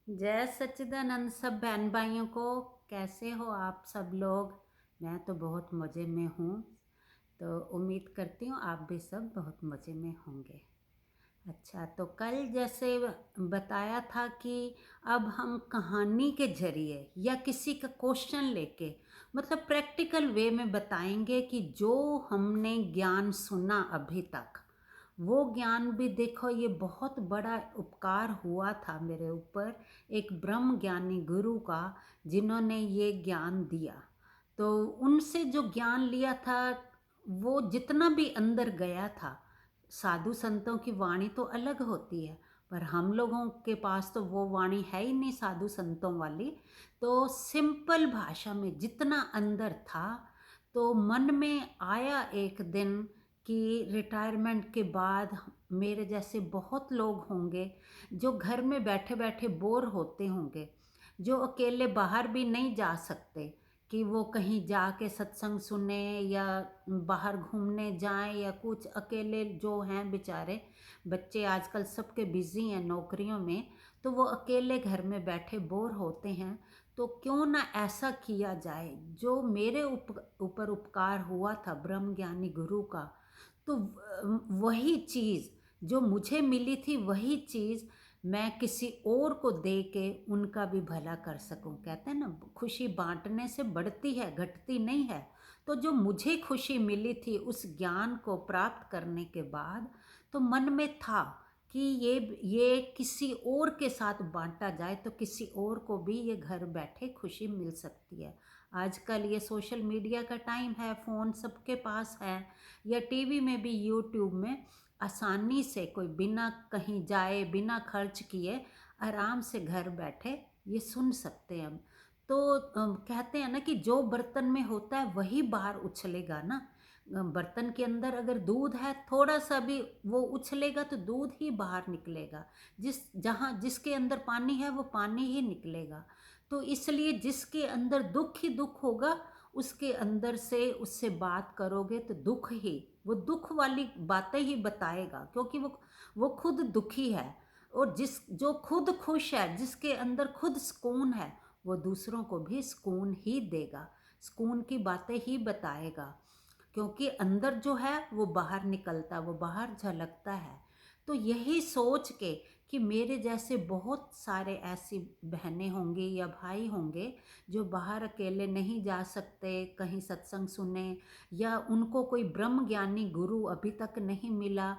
जय सच्चिदानंद सब बहन भाइयों को। कैसे हो आप सब लोग? मैं तो बहुत मज़े में हूँ। तो उम्मीद करती हूँ आप भी सब बहुत मज़े में होंगे। अच्छा, तो कल जैसे बताया था कि अब हम कहानी के जरिए या किसी का क्वेश्चन लेके मतलब प्रैक्टिकल वे में बताएंगे कि जो हमने ज्ञान सुना अभी तक वो ज्ञान भी देखो, ये बहुत बड़ा उपकार हुआ था मेरे ऊपर एक ब्रह्म ज्ञानी गुरु का, जिन्होंने ये ज्ञान दिया। तो उनसे जो ज्ञान लिया था वो जितना भी अंदर गया था, साधु संतों की वाणी तो अलग होती है, पर हम लोगों के पास तो वो वाणी है ही नहीं साधु संतों वाली। तो सिंपल भाषा में जितना अंदर था, तो मन में आया एक दिन कि रिटायरमेंट के बाद मेरे जैसे बहुत लोग होंगे जो घर में बैठे बैठे बोर होते होंगे, जो अकेले बाहर भी नहीं जा सकते कि वो कहीं जाके सत्संग सुने या बाहर घूमने जाएं या कुछ, अकेले जो हैं बेचारे बच्चे आजकल सबके बिजी हैं नौकरियों में, तो वो अकेले घर में बैठे बोर होते हैं। तो क्यों ना ऐसा किया जाए, जो मेरे ऊपर उपकार हुआ था ब्रह्म ज्ञानी गुरु का, तो वही चीज़ जो मुझे मिली थी वही चीज़ मैं किसी और को दे के उनका भी भला कर सकूं। कहते हैं ना, खुशी बांटने से बढ़ती है, घटती नहीं है। तो जो मुझे खुशी मिली थी उस ज्ञान को प्राप्त करने के बाद, तो मन में था कि ये किसी और के साथ बांटा जाए तो किसी और को भी ये घर बैठे खुशी मिल सकती है। आजकल ये सोशल मीडिया का टाइम है, फ़ोन सबके पास है, या टीवी में भी यूट्यूब में आसानी से कोई बिना कहीं जाए बिना खर्च किए आराम से घर बैठे ये सुन सकते हैं। तो कहते हैं ना कि जो बर्तन में होता है वही बाहर उछलेगा ना। बर्तन के अंदर अगर दूध है, थोड़ा सा भी वो उछलेगा तो दूध ही बाहर निकलेगा। जिसके अंदर पानी है वो पानी ही निकलेगा। तो इसलिए जिसके अंदर दुख ही दुख होगा, उसके अंदर से उससे बात करोगे तो दुख ही, वो दुख वाली बातें ही बताएगा, क्योंकि वो खुद दुखी है। और जो खुद खुश है, जिसके अंदर खुद सुकून है, वो दूसरों को भी सुकून ही देगा, सुकून की बातें ही बताएगा। क्योंकि अंदर जो है वो बाहर निकलता, वो बाहर झलकता है। तो यही सोच के कि मेरे जैसे बहुत सारे ऐसी बहनें होंगी या भाई होंगे जो बाहर अकेले नहीं जा सकते कहीं सत्संग सुने, या उनको कोई ब्रह्म ज्ञानी गुरु अभी तक नहीं मिला।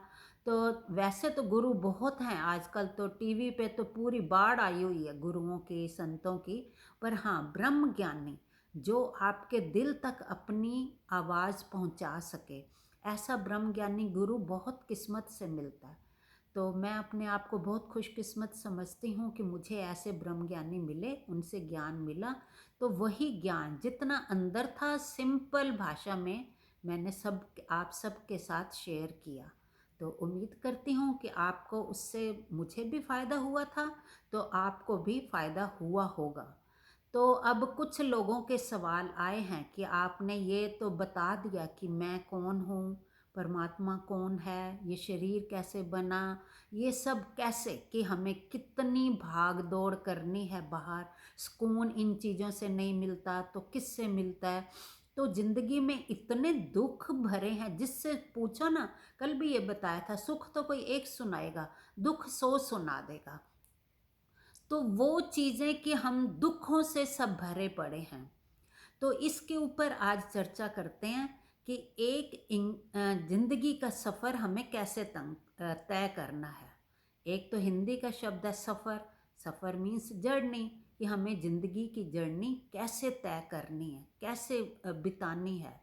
तो वैसे तो गुरु बहुत हैं आजकल, तो टीवी पे तो पूरी बाढ़ आई हुई है गुरुओं की, संतों की। पर हाँ, ब्रह्म ज्ञानी जो आपके दिल तक अपनी आवाज़ पहुंचा सके, ऐसा ब्रह्म ज्ञानी गुरु बहुत किस्मत से मिलता है। तो मैं अपने आप को बहुत खुशकिस्मत समझती हूँ कि मुझे ऐसे ब्रह्म ज्ञानी मिले, उनसे ज्ञान मिला। तो वही ज्ञान जितना अंदर था सिंपल भाषा में मैंने आप सब के साथ शेयर किया। तो उम्मीद करती हूँ कि आपको उससे, मुझे भी फ़ायदा हुआ था तो आपको भी फ़ायदा हुआ होगा। तो अब कुछ लोगों के सवाल आए हैं कि आपने ये तो बता दिया कि मैं कौन हूँ, परमात्मा कौन है, ये शरीर कैसे बना, ये सब कैसे, कि हमें कितनी भाग दौड़ करनी है बाहर, सुकून इन चीज़ों से नहीं मिलता तो किससे मिलता है। तो ज़िंदगी में इतने दुख भरे हैं, जिससे पूछो ना, कल भी ये बताया था, सुख तो कोई एक सुनाएगा, दुख 100 सुना देगा। तो वो चीज़ें कि हम दुखों से सब भरे पड़े हैं। तो इसके ऊपर आज चर्चा करते हैं कि जिंदगी का सफ़र हमें कैसे तय करना है। एक तो हिंदी का शब्द है सफ़र, सफ़र मीन्स जर्नी, कि हमें ज़िंदगी की जर्नी कैसे तय करनी है, कैसे बितानी है।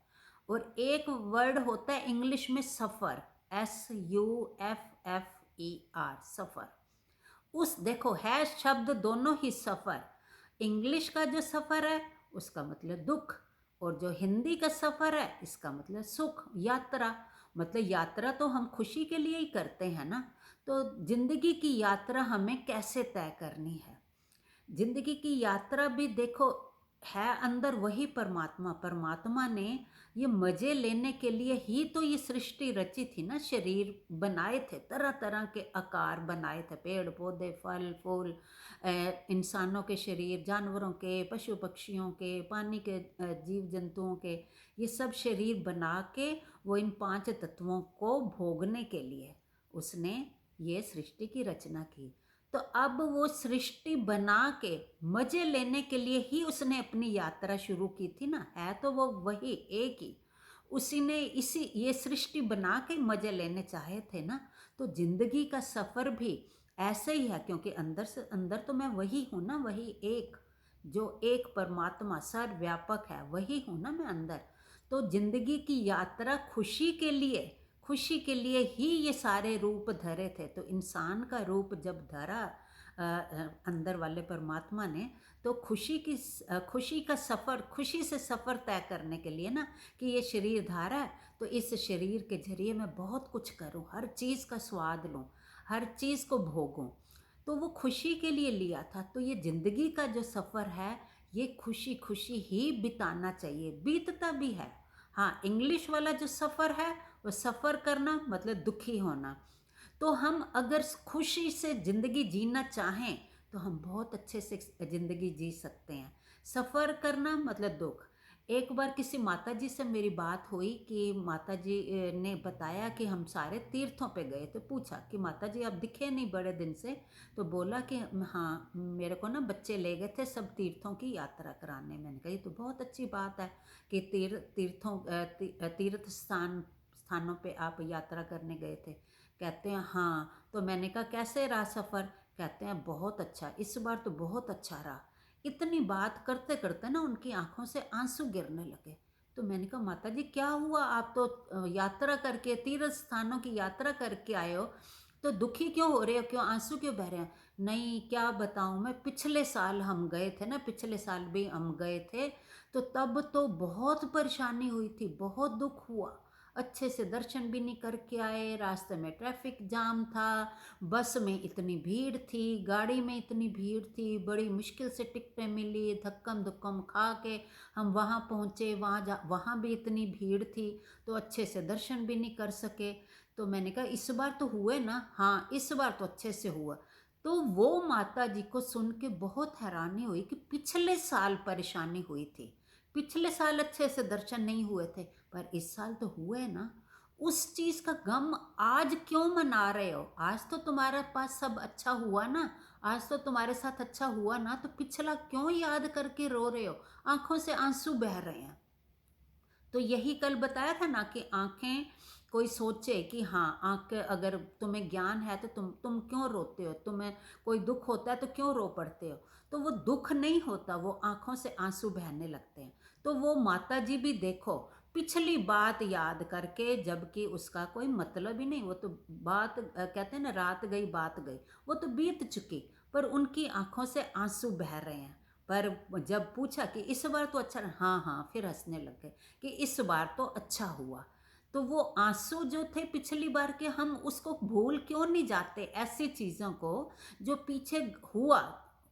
और एक वर्ड होता है इंग्लिश में सफ़र, SUFFER, सफ़र। उस देखो है शब्द दोनों ही सफ़र। इंग्लिश का जो सफ़र है उसका मतलब दुख, और जो हिंदी का सफ़र है इसका मतलब सुख, यात्रा। मतलब यात्रा तो हम खुशी के लिए ही करते हैं ना। तो ज़िंदगी की यात्रा हमें कैसे तय करनी है? ज़िंदगी की यात्रा भी देखो है अंदर वही परमात्मा। परमात्मा ने ये मज़े लेने के लिए ही तो ये सृष्टि रची थी ना, शरीर बनाए थे, तरह तरह के आकार बनाए थे, पेड़ पौधे, फल फूल, इंसानों के शरीर, जानवरों के, पशु पक्षियों के, पानी के जीव जंतुओं के, ये सब शरीर बना के वो इन पांच तत्वों को भोगने के लिए उसने ये सृष्टि की रचना की। तो अब वो सृष्टि बना के मजे लेने के लिए ही उसने अपनी यात्रा शुरू की थी ना, है तो वो वही एक ही। उसी ने इसी ये सृष्टि बना के मजे लेने चाहे थे ना। तो जिंदगी का सफर भी ऐसे ही है, क्योंकि अंदर से अंदर तो मैं वही हूँ ना, वही एक, जो एक परमात्मा सर्वव्यापक है, वही हूँ ना मैं अंदर। तो जिंदगी की यात्रा खुशी के लिए ही ये सारे रूप धरे थे। तो इंसान का रूप जब धरा अंदर वाले परमात्मा ने, तो खुशी का सफ़र, खुशी से सफ़र तय करने के लिए ना, कि ये शरीर धारा है तो इस शरीर के जरिए मैं बहुत कुछ करूं, हर चीज़ का स्वाद लूं, हर चीज़ को भोगूं। तो वो खुशी के लिए लिया था। तो ये ज़िंदगी का जो सफ़र है, ये खुशी खुशी ही बिताना चाहिए, बीतता भी है। हाँ, इंग्लिश वाला जो सफ़र है वो सफ़र करना मतलब दुखी होना। तो हम अगर खुशी से ज़िंदगी जीना चाहें तो हम बहुत अच्छे से ज़िंदगी जी सकते हैं। सफ़र करना मतलब दुख। एक बार किसी माता जी से मेरी बात हुई कि माता जी ने बताया कि हम सारे तीर्थों पे गए। तो पूछा कि माता जी आप दिखे नहीं बड़े दिन से। तो बोला कि हाँ, मेरे को ना बच्चे ले गए थे सब तीर्थों की यात्रा कराने। मैंने कहा ये तो बहुत अच्छी बात है कि तीर्थ स्थानों पे आप यात्रा करने गए थे। कहते हैं हाँ। तो मैंने कहा कैसे रहा सफ़र? कहते हैं बहुत अच्छा, इस बार तो बहुत अच्छा रहा। इतनी बात करते करते ना उनकी आंखों से आंसू गिरने लगे। तो मैंने कहा माता जी क्या हुआ, आप तो यात्रा करके तीर्थ स्थानों की यात्रा करके आए हो, तो दुखी क्यों हो रहे हो, क्यों आंसू क्यों बह रहे हैं? नहीं क्या बताऊं मैं, पिछले साल हम गए थे ना, पिछले साल भी हम गए थे, तो तब तो बहुत परेशानी हुई थी, बहुत दुख हुआ, अच्छे से दर्शन भी नहीं करके आए, रास्ते में ट्रैफिक जाम था, बस में इतनी भीड़ थी, गाड़ी में इतनी भीड़ थी, बड़ी मुश्किल से टिकटें मिली, धक्कम धुक्कम खा के हम वहाँ पहुँचे, वहाँ भी इतनी भीड़ थी, तो अच्छे से दर्शन भी नहीं कर सके। तो मैंने कहा इस बार तो हुए ना? हाँ इस बार तो अच्छे से हुआ। तो वो माता जी को सुन के बहुत हैरानी हुई कि पिछले साल परेशानी हुई थी, पिछले साल अच्छे से दर्शन नहीं हुए थे, पर इस साल तो हुए ना। उस चीज का गम आज क्यों मना रहे हो? आज तो तुम्हारे पास सब अच्छा हुआ ना, आज तो तुम्हारे साथ अच्छा हुआ ना, तो पिछला क्यों याद करके रो रहे हो? आंखों से आंसू बह रहे हैं। तो यही कल बताया था ना कि आंखें, कोई सोचे कि हाँ आंख, अगर तुम्हें ज्ञान है तो तुम क्यों रोते हो, तुम्हें कोई दुख होता है तो क्यों रो पड़ते हो? तो वो दुख नहीं होता, वो आंखों से आंसू बहने लगते हैं। तो वो माता जी भी देखो पिछली बात याद करके, जबकि उसका कोई मतलब ही नहीं, वो तो बात कहते हैं ना, रात गई बात गई, वो तो बीत चुकी, पर उनकी आंखों से आंसू बह रहे हैं। पर जब पूछा कि इस बार तो अच्छा रहा, हाँ हाँ, फिर हंसने लग गए कि इस बार तो अच्छा हुआ। तो वो आंसू जो थे पिछली बार के, हम उसको भूल क्यों नहीं जाते ऐसी चीज़ों को जो पीछे हुआ।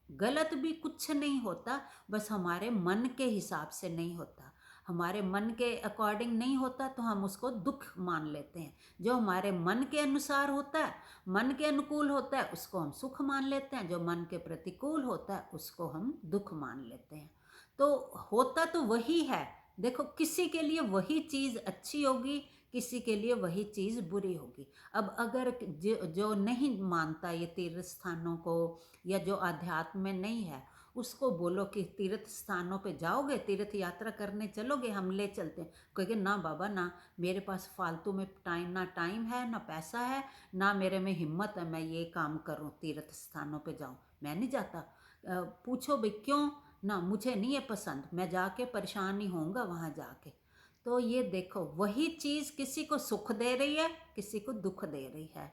गलत भी कुछ नहीं होता, बस हमारे मन के हिसाब से नहीं होता, हमारे मन के अकॉर्डिंग नहीं होता, तो हम उसको दुख मान लेते हैं। जो हमारे मन के अनुसार होता है, मन के अनुकूल होता है, उसको हम सुख मान लेते हैं, जो मन के प्रतिकूल होता है उसको हम दुख मान लेते हैं। तो होता तो वही है। देखो किसी के लिए वही चीज़ अच्छी होगी, किसी के लिए वही चीज़ बुरी होगी। अब अगर जो नहीं मानता ये तीर्थ स्थानों को, या जो अध्यात्म में नहीं है, उसको बोलो कि तीर्थ स्थानों पे जाओगे, तीर्थ यात्रा करने चलोगे, हम ले चलते हैं, कहेंगे ना बाबा ना, मेरे पास फालतू में ना टाइम है ना पैसा है, ना मेरे में हिम्मत है मैं ये काम करूं, तीर्थ स्थानों पे जाऊं, मैं नहीं जाता। पूछो भाई क्यों? ना मुझे नहीं है पसंद, मैं जाके परेशान ही होऊंगा वहाँ जाके। तो ये देखो वही चीज़ किसी को सुख दे रही है, किसी को दुख दे रही है।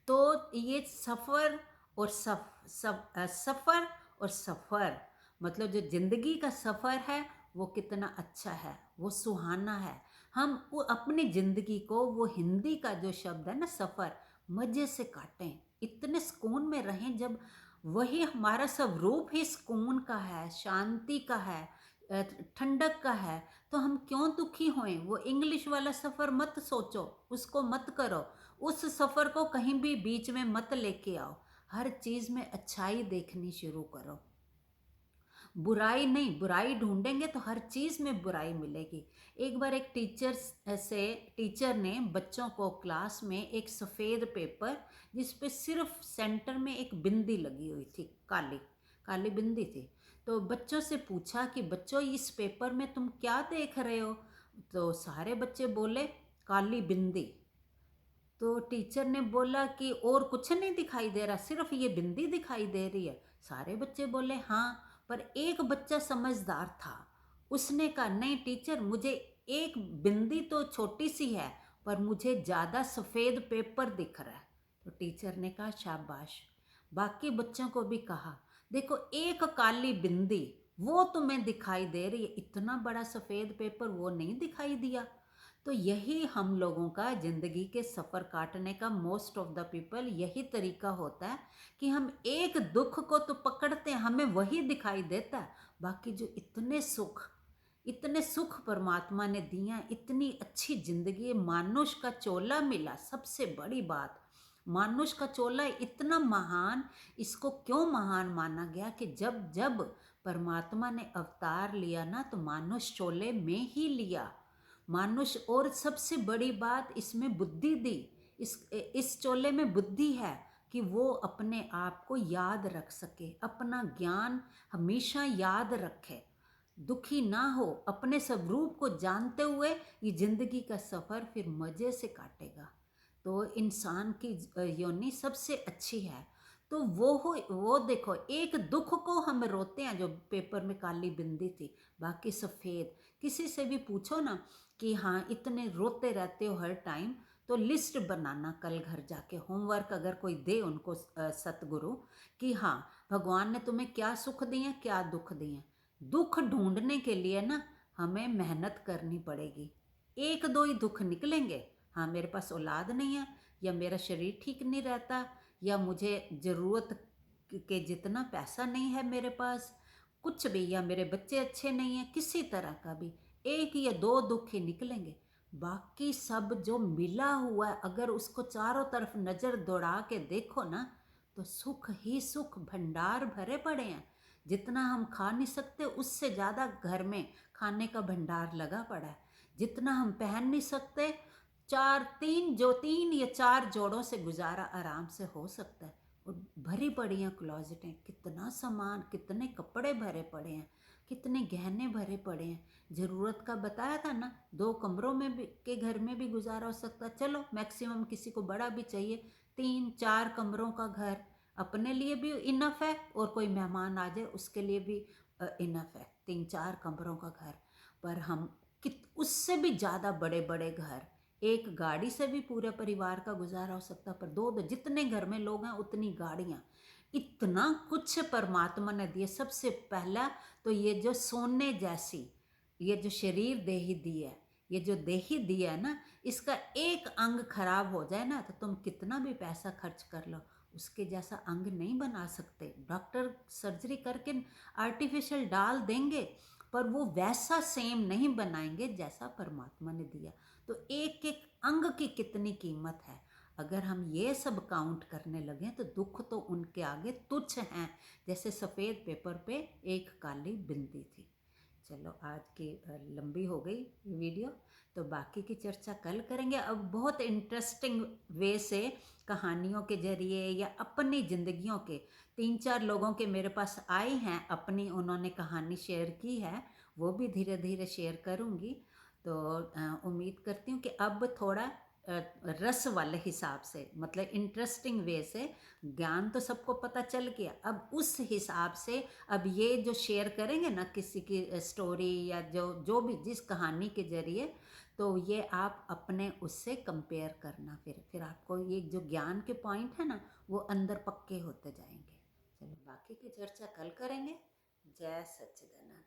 तो ये सफ़र और सफ़र और सफ़र, मतलब जो ज़िंदगी का सफ़र है वो कितना अच्छा है, वो सुहाना है। हम वो अपनी ज़िंदगी को, वो हिंदी का जो शब्द है ना सफ़र, मज़े से काटें, इतने सुकून में रहें, जब वही हमारा सब रूप ही सुकून का है, शांति का है, ठंडक का है, तो हम क्यों दुखी होएं? वो इंग्लिश वाला सफ़र मत सोचो, उसको मत करो, उस सफ़र को कहीं भी बीच में मत लेके आओ। हर चीज़ में अच्छाई देखनी शुरू करो, बुराई नहीं। बुराई ढूंढेंगे तो हर चीज़ में बुराई मिलेगी। एक बार एक टीचर ने बच्चों को क्लास में एक सफ़ेद पेपर, जिस पे सिर्फ सेंटर में एक बिंदी लगी हुई थी, काली काली बिंदी थी। तो बच्चों से पूछा कि बच्चों, इस पेपर में तुम क्या देख रहे हो? तो सारे बच्चे बोले, काली बिंदी। तो टीचर ने बोला कि और कुछ नहीं दिखाई दे रहा, सिर्फ ये बिंदी दिखाई दे रही है? सारे बच्चे बोले हाँ। पर एक बच्चा समझदार था, उसने कहा नहीं टीचर, मुझे एक बिंदी तो छोटी सी है, पर मुझे ज़्यादा सफ़ेद पेपर दिख रहा है। तो टीचर ने कहा शाबाश। बाकी बच्चों को भी कहा, देखो एक काली बिंदी वो तुम्हें दिखाई दे रही है, इतना बड़ा सफ़ेद पेपर वो नहीं दिखाई दिया। तो यही हम लोगों का ज़िंदगी के सफ़र काटने का, मोस्ट ऑफ द पीपल यही तरीका होता है कि हम एक दुख को तो पकड़ते हैं, हमें वही दिखाई देता है। बाकी जो इतने सुख परमात्मा ने दिया, इतनी अच्छी ज़िंदगी, मानुष का चोला मिला, सबसे बड़ी बात। मानुष का चोला इतना महान, इसको क्यों महान माना गया कि जब जब परमात्मा ने अवतार लिया ना, तो मानुष चोले में ही लिया। मानुष, और सबसे बड़ी बात इसमें बुद्धि दी। इस चोले में बुद्धि है कि वो अपने आप को याद रख सके, अपना ज्ञान हमेशा याद रखे, दुखी ना हो, अपने स्वरूप को जानते हुए ये जिंदगी का सफ़र फिर मज़े से काटेगा। तो इंसान की योनि सबसे अच्छी है। तो वो देखो, एक दुख को हम रोते हैं जो पेपर में काली बिंदी थी, बाकी सफ़ेद। किसी से भी पूछो ना कि हाँ इतने रोते रहते हो हर टाइम, तो लिस्ट बनाना कल घर जाके, होमवर्क अगर कोई दे उनको सतगुरु, कि हाँ भगवान ने तुम्हें क्या सुख दिए, क्या दुख दिए। दुख ढूंढने के लिए ना हमें मेहनत करनी पड़ेगी। एक दो ही दुख निकलेंगे, हाँ मेरे पास औलाद नहीं है, या मेरा शरीर ठीक नहीं रहता, या मुझे ज़रूरत के जितना पैसा नहीं है मेरे पास, कुछ भी, या मेरे बच्चे अच्छे नहीं हैं, किसी तरह का भी एक या दो दुख ही निकलेंगे। बाकी सब जो मिला हुआ है, अगर उसको चारों तरफ नज़र दौड़ा के देखो ना, तो सुख ही सुख, भंडार भरे पड़े हैं। जितना हम खा नहीं सकते, उससे ज़्यादा घर में खाने का भंडार लगा पड़ा है। जितना हम पहन नहीं सकते, तीन या चार जोड़ों से गुजारा आराम से हो सकता है। और भरी पड़ी हैं क्लॉजेटें, कितना सामान, कितने कपड़े भरे पड़े हैं, कितने गहने भरे पड़े हैं। ज़रूरत का बताया था ना, 2 कमरों में भी के घर में भी गुजारा हो सकता है। चलो मैक्सिमम किसी को बड़ा भी चाहिए, 3-4 कमरों का घर अपने लिए भी इनफ है, और कोई मेहमान आ जाए उसके लिए भी इनफ है, 3-4 कमरों का घर। पर हम उससे भी ज़्यादा बड़े बड़े घर, एक गाड़ी से भी पूरे परिवार का गुजारा हो सकता है, पर दो दो जितने घर में लोग हैं उतनी गाड़ियाँ, इतना कुछ परमात्मा ने दिया। सबसे पहला तो ये जो सोने जैसी, ये जो शरीर देही दी है, ये जो देही दिया है ना, इसका एक अंग खराब हो जाए ना, तो तुम कितना भी पैसा खर्च कर लो, उसके जैसा अंग नहीं बना सकते। डॉक्टर सर्जरी करके आर्टिफिशियल डाल देंगे, पर वो वैसा सेम नहीं बनाएंगे जैसा परमात्मा ने दिया। तो एक एक अंग की कितनी कीमत है। अगर हम ये सब काउंट करने लगें तो दुख तो उनके आगे तुच्छ हैं, जैसे सफ़ेद पेपर पे एक काली बिंदी थी। चलो आज की लंबी हो गई वीडियो, तो बाकी की चर्चा कल करेंगे। अब बहुत इंटरेस्टिंग वे से कहानियों के जरिए या अपनी ज़िंदगियों के 3-4 लोगों के मेरे पास आई हैं, अपनी उन्होंने कहानी शेयर की है, वो भी धीरे धीरे शेयर करूँगी। तो उम्मीद करती हूँ कि अब थोड़ा रस वाले हिसाब से, मतलब इंटरेस्टिंग वे से, ज्ञान तो सबको पता चल गया, अब उस हिसाब से अब ये जो शेयर करेंगे ना किसी की स्टोरी, या जो जो भी जिस कहानी के जरिए, तो ये आप अपने उससे कंपेयर करना, फिर आपको ये जो ज्ञान के पॉइंट है ना, वो अंदर पक्के होते जाएंगे। चलो बाकी की चर्चा कल करेंगे। जय सच्चिदानंद।